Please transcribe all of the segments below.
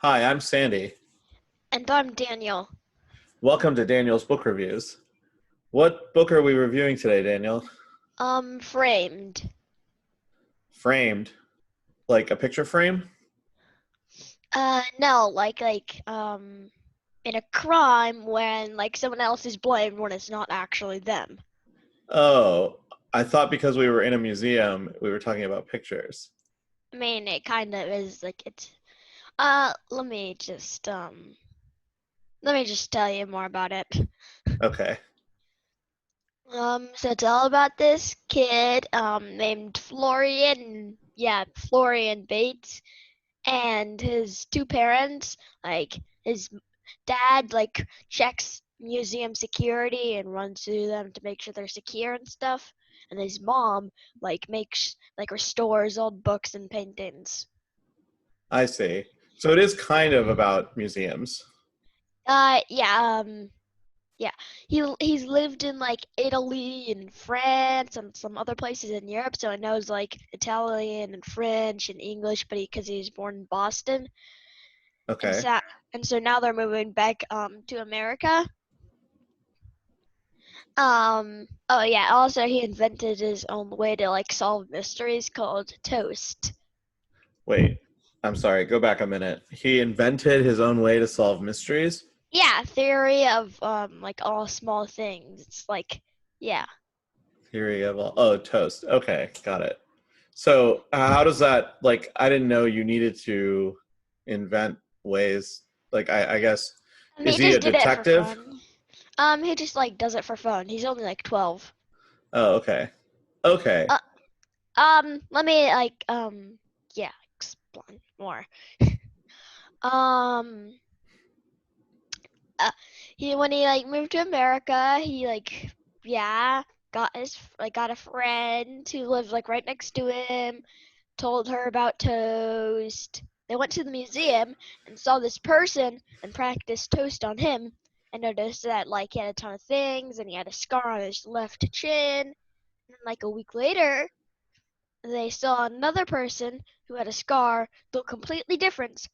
Hi, I'm Sandy. And I'm Daniel. Welcome to Daniel's Book Reviews. What book are we reviewing today, Daniel? Framed. Framed. Like a picture frame? No, in a crime when like someone else is blamed when it's not actually them. Oh, I thought because we were in a museum, we were talking about pictures. I mean, it kind of is like it's. Let me just tell you more about it. Okay. So it's all about this kid, named Florian. Yeah, Florian Bates, and his two parents, like his dad, like checks museum security and runs through them to make sure they're secure and stuff, and his mom restores old books and paintings. I see. So it is kind of about museums. Yeah, yeah. He's lived in like Italy and France and some other places in Europe, so he knows like Italian and French and English, but because he was born in Boston, and Okay. so and so now they're moving back to America. Oh yeah, also he invented his own way to like solve mysteries called toast. Wait. I'm sorry. Go back a minute. He invented his own way to solve mysteries? Yeah, theory of like all small things. It's like yeah. Theory of all. Oh, toast. Okay. Got it. So, how does that, like, I didn't know you needed to invent ways. Like, I guess, is He he a just did it for detective? fun. He just like does it for fun. He's only like 12. Oh, okay. Okay. Uh, let me yeah, explain more. Um, uh, he when he like moved to America, he like yeah got a friend who lived like right next to him. Told her about toast. They went to the museum and saw this person and practiced toast on him, and noticed that like he had a ton of things and he had a scar on his left chin. And like a week later, they saw another person who had a scar, though completely different,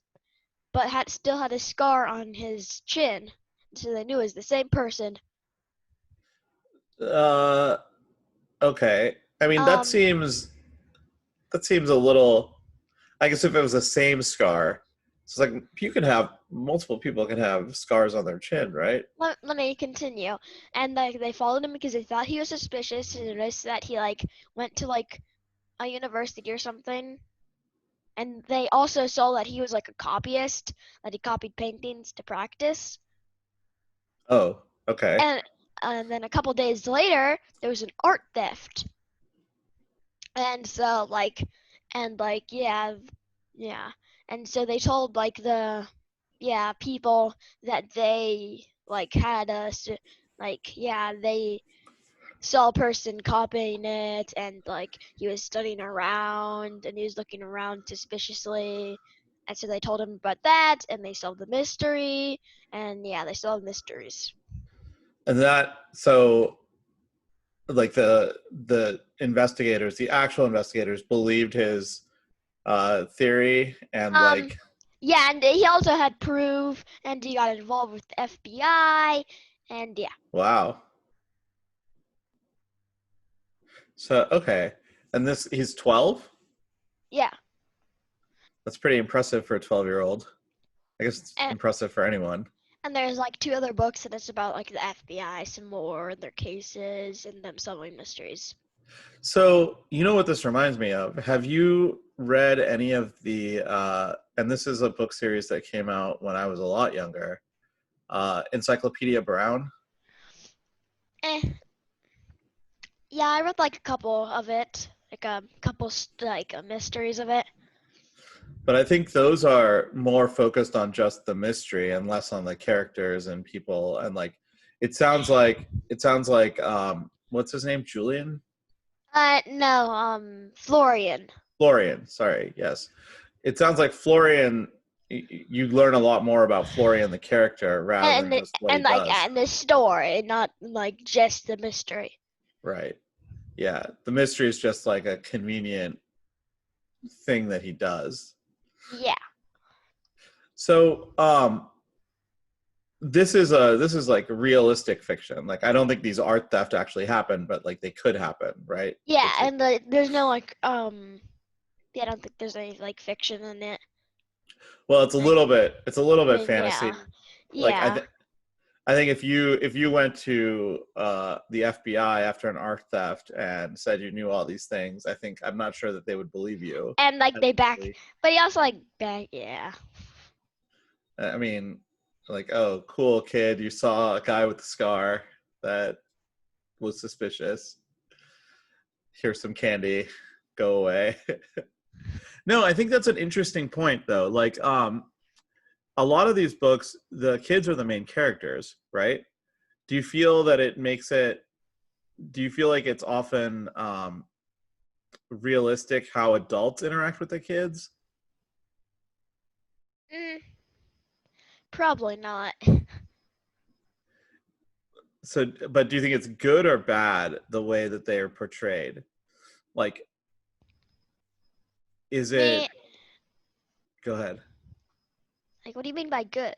but had still had a scar on his chin. So they knew it was the same person. Uh, okay. I mean, Um, that seems a little. I guess if it was the same scar, it's like you can have multiple people can have scars on their chin, right? let me continue. And like they followed him because they thought he was suspicious and noticed that he like went to like a university or something. And they also saw that he was like a copyist, that he copied paintings to practice. Oh, okay. And and then a couple days later, there was an art theft. And so yeah, yeah. And so they told like the yeah, people that they like had a like yeah, they saw a person copying it, and like he was studying around and he was looking around suspiciously, and so they told him about that and they solved the mystery, and yeah, they solved mysteries. And that so like the investigators, the actual investigators believed his theory and um like yeah, and he also had proof, and he got involved with the FBI, and yeah. wow. So okay. And this he's 12? Yeah. That's pretty impressive for a 12-year-old. I guess it's and impressive for anyone. and there's like two other books and it's about like the FBI some more, their cases and them solving mysteries. So, you know what this reminds me of? Have you read any of the and this is a book series that came out when I was a lot younger, Encyclopedia Brown? eh Yeah, I read like a couple of it, like a couple mysteries of it. But I think those are more focused on just the mystery and less on the characters and people and like it sounds like what's his name? Julian? No, Florian. Florian, sorry, yes. It sounds like Florian you learn a lot more about Florian the character rather than just what he does. And the story, not like just the mystery. Right. Yeah. The mystery is just like a convenient thing that he does. Yeah. So this is like realistic fiction. Like I don't think these art theft actually happened, but like they could happen, right? Yeah, It's like, and there's no like yeah, I don't think there's any like fiction in it. well, Like, it's a little I bit mean, yeah, fantasy. Like yeah. I think if you went to the FBI after an art theft and said you knew all these things, I'm not sure that they would believe you. And like As they back, easily. but he also like back, yeah. I mean, like, oh, cool kid, you saw a guy with a scar that was suspicious. Here's some candy, go away. No, I think that's an interesting point though. Like, a lot of these books, the kids are the main characters, right? Do you feel that it makes it? Do you feel like it's often realistic how adults interact with the kids? Mm, probably not. So, but do you think it's good or bad the way that they are portrayed? Like, is Me, it? Go ahead. like, what do you mean by good?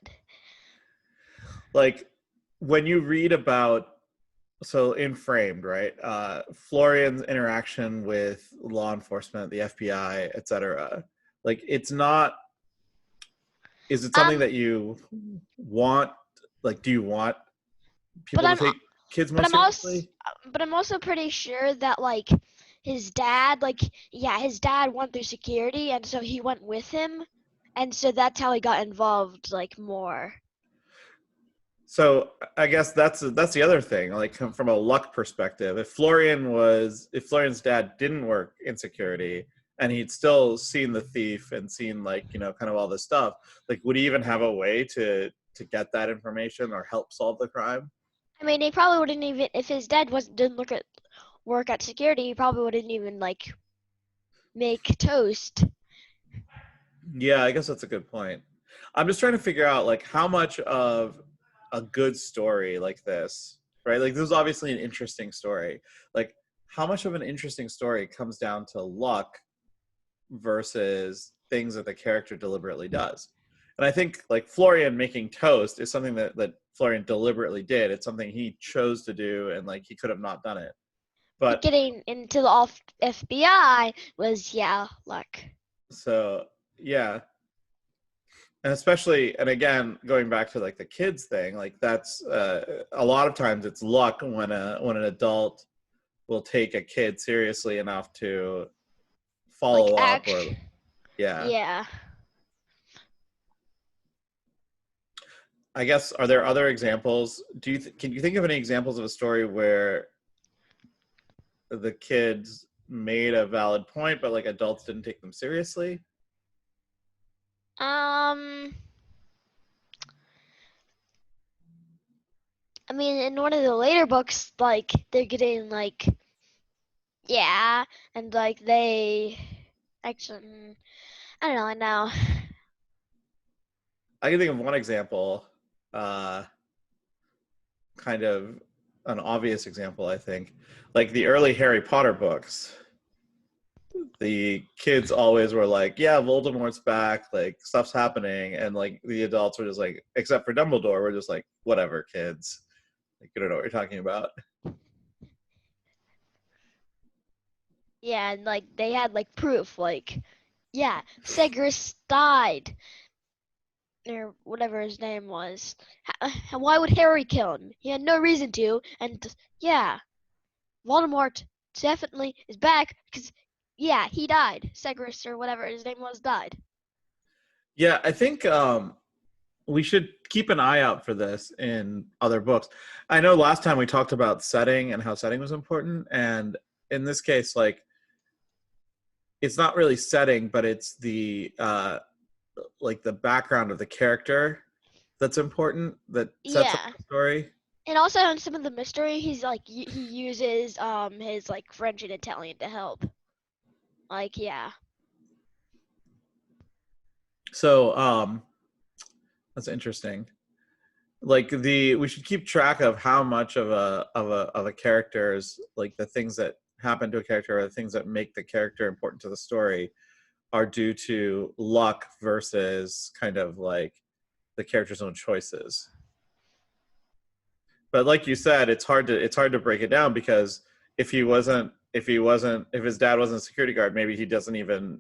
Like, when you read about so in Framed, right? Florian's interaction with law enforcement, the FBI, etc. Like, it's not. Is it something Um, that you want? Like, do you want but people to take kids more I'm also, seriously? but I'm also pretty sure that like his dad, like, yeah, his dad went through security, and so he went with him, and so that's how he got involved, like more. So I guess that's the other thing. Like from a luck perspective, if Florian's dad didn't work in security and he'd still seen the thief and seen like kind of all this stuff, like would he even have a way to get that information or help solve the crime? I mean, he probably wouldn't even if his dad wasn't didn't look at work at security. He probably wouldn't even like make toast. Yeah, I guess that's a good point. I'm just trying to figure out like how much of a good story like this, right? Like this is obviously an interesting story. Like how much of an interesting story comes down to luck versus things that the character deliberately does. And I think like Florian making toast is something that Florian deliberately did. It's something he chose to do and like he could have not done it. But But getting into the FBI was, yeah, luck. so yeah, and especially and again going back to like the kids thing, like that's a lot of times it's luck when an adult will take a kid seriously enough to Like follow up act, or yeah. yeah. I guess are there other examples? Can you think of any examples of a story where the kids made a valid point, but like adults didn't take them seriously? Um, I mean, in one of the later books, like they're getting like, yeah, and like they actually, I don't know, I know. I can think of one example, uh, kind of an obvious example. I think, like the early Harry Potter books, the kids always were like, "Yeah, Voldemort's back, like stuff's happening," and like the adults were just like, except for Dumbledore, we're just like, "Whatever, kids, like you don't know what you're talking about." Yeah, and like they had like proof, like, yeah, Severus died, or whatever his name was. Why would Harry kill him? He had no reason to, and yeah, Voldemort definitely is back because, yeah, he died. Severus or whatever his name was died. Yeah, I think we should keep an eye out for this in other books. I know last time we talked about setting and how setting was important, and in this case, it's not really setting, but it's the like the background of the character that's important that sets up Yeah, the story. and also on some of the mystery, he's like he uses his like French and Italian to help. Like, yeah, So that's interesting. Like we should keep track of how much of a character's like the things that happen to a character or the things that make the character important to the story are due to luck versus kind of like the character's own choices. But like you said, it's hard to break it down, because if his dad wasn't a security guard, maybe he doesn't even Yeah.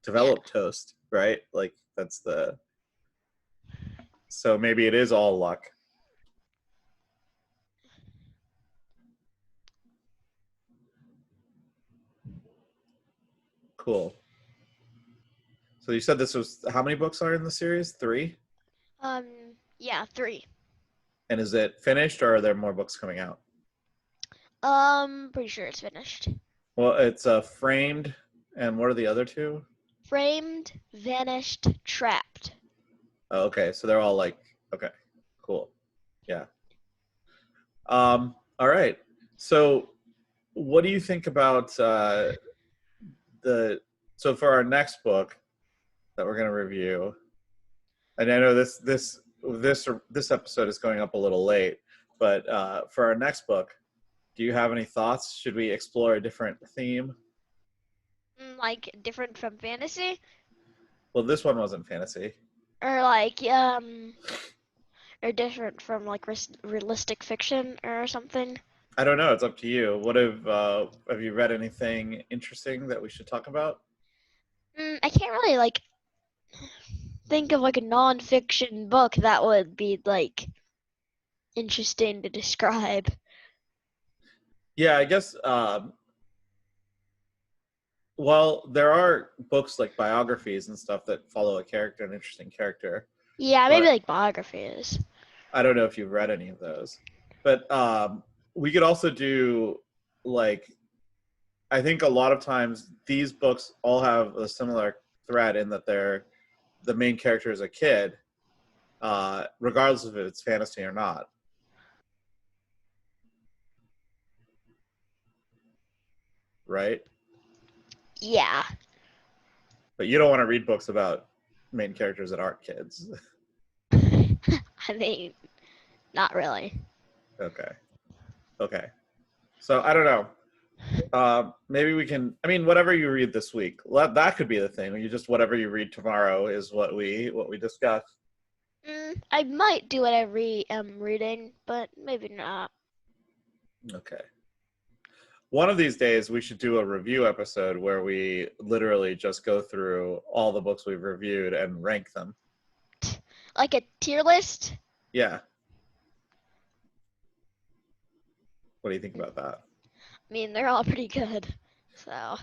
develop Toast, right? Like so maybe it is all luck. Cool. So you said this was, how many books are in the series? 3? Yeah, 3. And is it finished, or are there more books coming out? Pretty sure it's finished. Well, it's Framed, and what are the other 2? Framed, Vanished, Trapped. Oh, okay, so they're all like, okay, cool. Yeah. All right. So what do you think about so for our next book that we're going to review, and I know this episode is going up a little late, but for our next book, do you have any thoughts? Should we explore a different theme? Like different from fantasy, Well, this one wasn't fantasy. or or different from like realistic fiction or something. I don't know. It's up to you. What have you read anything interesting that we should talk about? I can't really like think of like a non-fiction book that would be like interesting to describe. Yeah, I guess. Well, there are books like biographies and stuff that follow a character, an interesting character, Yeah, maybe but like biographies. I don't know if you've read any of those. But we could also do, like, I think a lot of times these books all have a similar thread in that the main character is a kid, regardless of if it's fantasy or not. Right? Yeah. But you don't want to read books about main characters that aren't kids. I mean, not really. Okay. Okay. So I don't know. Maybe we can. I mean, whatever you read this week, that could be the thing. You just, whatever you read tomorrow is what we discuss. I might do what I am reading, but maybe not. Okay. One of these days, we should do a review episode where we literally just go through all the books we've reviewed and rank them. Like a tier list? Yeah. What do you think about that? I mean, they're all pretty good. So,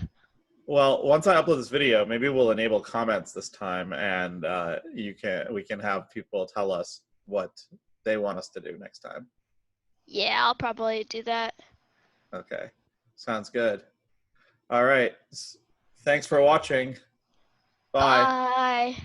Well, once I upload this video, maybe we'll enable comments this time, and we can have people tell us what they want us to do next time. yeah, I'll probably do that. Okay. Sounds good. All right. Thanks for watching. Bye. Bye.